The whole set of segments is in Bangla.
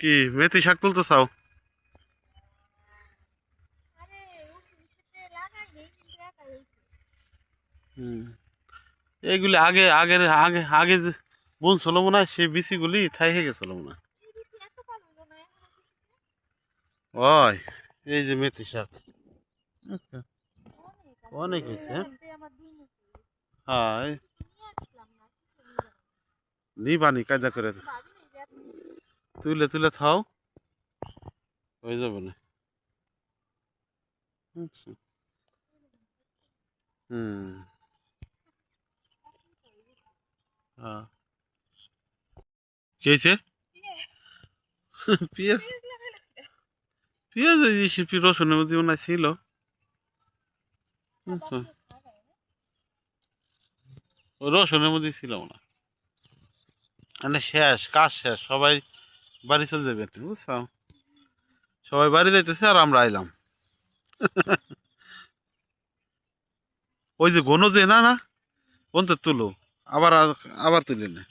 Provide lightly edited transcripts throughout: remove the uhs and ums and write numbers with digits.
কি মেথি শাক তুলতে চাও? হুম, এইগুলি আগে আগের আগে আগে যে বুনছিল মনে হয় সেই বিচিগুলি থাই হয়ে গেছিল মনে হয়। ওই এই যে মেথি শাক আচ্ছা, অনেক হয়েছে। হ্যাঁ নিবানি কায়দা করে তুলে তুলে খাও, হয়ে যাবে না। আচ্ছা। হুম। হ্যাঁ কি হয়েছে? পেঁয়াজ পেঁয়াজ এই যে শিল্পী রসুনের মধ্যে মনে হয় ছিল। আচ্ছা, ওই রসুনের মধ্যে ছিল মনে হয়। মানে শেষ কাজ শেষ, সবাই বাড়ি চলে যাবে একটু, বুঝছো? সবাই বাড়ি যাইতেছে আর আমরা আইলাম। ওই যে ঘন যে না না বন্ধু তুলো, আবার আবার তুলে না,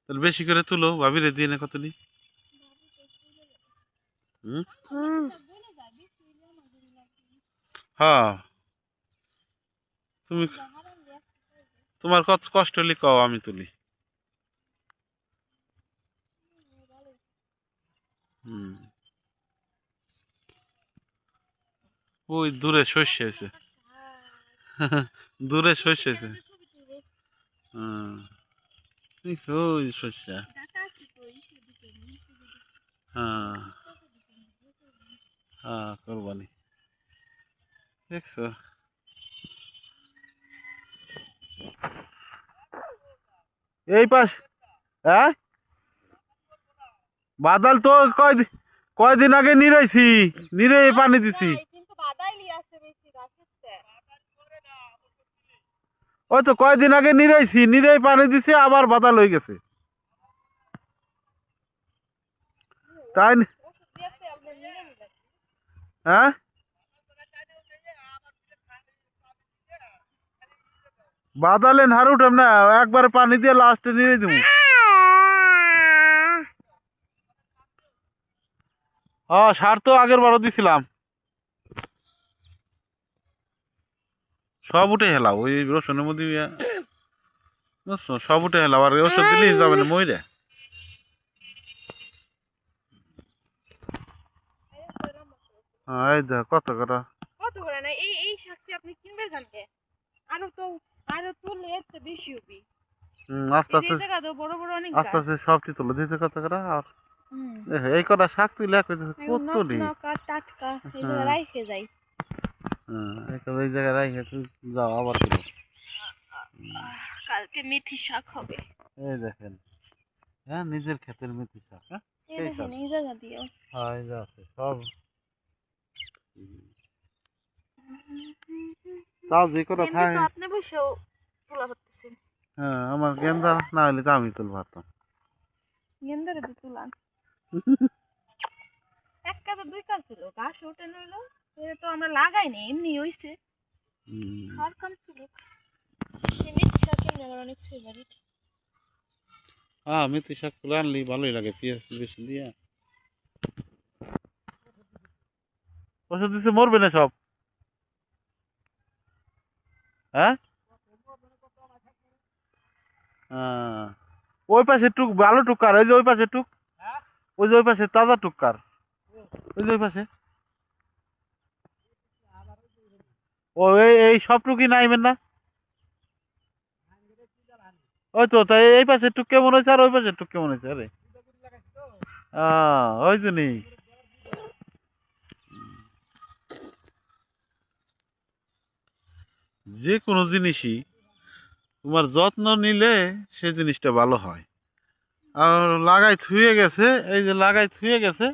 তাহলে বেশি করে তুলো, ভাবিরে দিয়ে না কত নি। হুম? হ্যাঁ তুমি তোমার কত কষ্ট হলে কও আমি তুলি। হুম। ওই দূরে শস্য হয়েছে। দূরে শস্য হয়েছে। হুম। দেখছো ওই শস্য। হ্যাঁ হ্যাঁ কোরবানি দেখছো। এই পাশ হ্যাঁ বাদাল তো কয়দিন আগে নিরাইছি, নিরে পানি দিছি। ওই তো কয়দিন আগে নিরাইছি, নিরাই পানি দিছি, আবার বাদাল হয়ে গেছে। তাই হ্যাঁ বাদালে হার উঠাম না, একবারে পানি দিয়ে লাস্টে নিয়ে দিব। হ্যাঁ সার তো আগের বারও দিছিলাম, সব উঠে হেলাও ওই রসুনের মধ্যে বুঝছো, সব উঠে হেলাও, আর ওষুধ দিলেই যাবে না মইরে। হ্যাঁ এই দেখ কত করে। কত করে না এই শাকটি আপনি কিনবে জানতে আরো তো আরো তুললে এর তো বেশি হবে। আস্তে আস্তে এই জায়গা তো বড় বড় অনেক আস্তে গাছ। আস্তে সবটি তুলে দিতে কত করে। আর এই কটা শাক তুলে কত নক নি। নক আর টাটকা এই জায়গা হ্যাঁ রাইখে যাই। হ্যাঁ এই জায়গায় রাখে তুই যাও আবার তুলো। কালকে মেথি শাক হবে। এই দেখেন, হ্যাঁ নিজের ক্ষেতের মেথি শাক, হ্যাঁ এই সেই দেখেন শাক। এই জায়গা দিয়েও। হ্যাঁ এই যে আছে সব। তাও যে কটা এমনি তো থাকে। আপনি বসেও তোলা করতেছেন। হ্যাঁ আমার গেন্দা না হলে তো আমি তুলতে পারতাম। গেন্দারে তো তুলান এক কাজ দুই কাজ ছিল, ঘাস ওঠে নইলো এটা তো আমরা লাগাইনি, এমনি হইছে। আর কাম ছিল এই মেথি শাক এমনি আমার অনেক ফেভারিট। হ্যাঁ মেথি শাক তুলে আনলি ভালোই লাগে পেঁয়াজ বেশি দিয়ে। ওষুধ দিচ্ছে মরবে না সব। হ্যাঁ হ্যাঁ। ওই পাশে টুক ভালো টুকার, ওই যে ওই পাশে টুক, ওই যে ওই পাশে তাজা টুকার, ওই যে ওই পাশে। ও এই সব টুকি নাইবেন না। ওই তো তাই এই পাশে টুক কেমন হয়েছে আর ওই পাশে টুক কেমন হয়েছে আরে। ওই জন্যই যে কোনো জিনিসই তোমার যত্ন নিলে সেই জিনিসটা ভালো হয়। আর লাগাই থুয়ে গেছে, এই যে লাগাই থুয়ে গেছে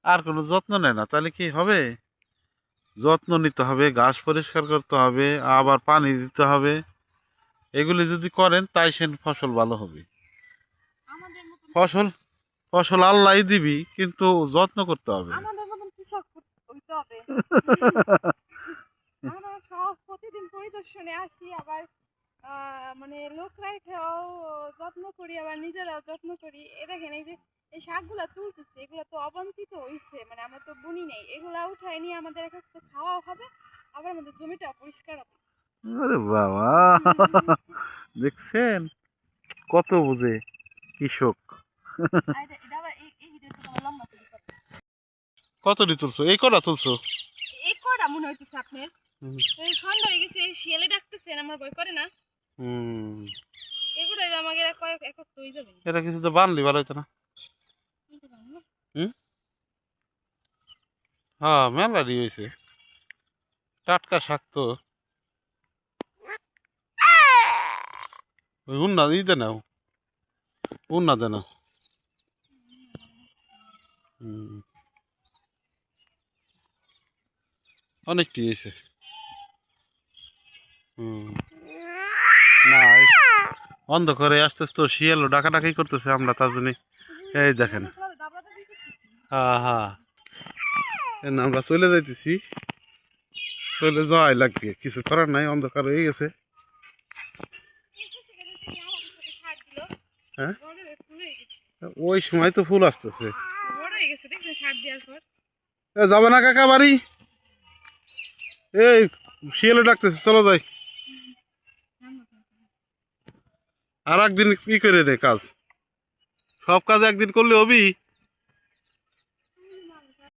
আর কোনো যত্ন নেয় না, তাহলে কি হবে? যত্ন নিতে হবে, ঘাস পরিষ্কার করতে হবে, আবার পানি দিতে হবে। এগুলি যদি করেন তাই সে ফসল ভালো হবে। আমাদের মতন ফসল ফসল আল্লাহ দিবি, কিন্তু যত্ন করতে হবে। আমাদের মতন কৃষক হইতে হবে। আমরা সব প্রতিদিন পরিদর্শনে আসি, আবার মানে লোক রাখাও যত্ন করি, আবার নিজেরাও যত্ন করি। এ দেখেন এই যে এই শাকগুলা তুলতেছে, এগুলা তো অবাঞ্ছিত হইছে, মানে আমরা তো বুনি নাই, এগুলা উঠায় নিয়ে আমাদের এক একটা খাওয়াও হবে, আবার আমাদের জমিটা পরিষ্কার হবে। আরে বাবা, দেখছেন কত বুঝে কৃষক। আর এটা আবার এই ভিডিও তো তোমার লম্বা করে করতে। কতটি তুলছো? এই কটা তুলছো? এই কটা মনে হইতেছে আপনার? হুম। এই সন্ধ্যা হয়ে গেছে, শিয়ালে ডাকতেছেন, আমার ভয় করে না? হুম। এগুলো আমাকে কয়েক একক হয়ে যাবে। এটা কিছু তো বানলি ভালো হইতো না? হুম। হ্যাঁ, মেলারি হয়েছে, টাটকা শাক তো। ওই উন্না দিতে নাও, উন্না দে নাও। হুম। অনেকটি হয়েছে। হুম। না, অন্ধকারে আস্তে আস্তে শিয়ালও ডাকাডাকি করতেছে, আমরা তার জন্য এই দেখেন। হ্যাঁ হ্যাঁ, আমরা চলে যাইতেছি, চলে যাওয়াই লাগবে, কিছু করার নাই, অন্ধকার হয়ে গেছে। হ্যাঁ, ওই সময় তো ফুল আসতেছে। যাবে না কাকা বাড়ি? এই শিয়ালে ডাকতেছে, চলো যাই। আর একদিন কি করে রে কাজ, সব কাজ একদিন করলে হবি?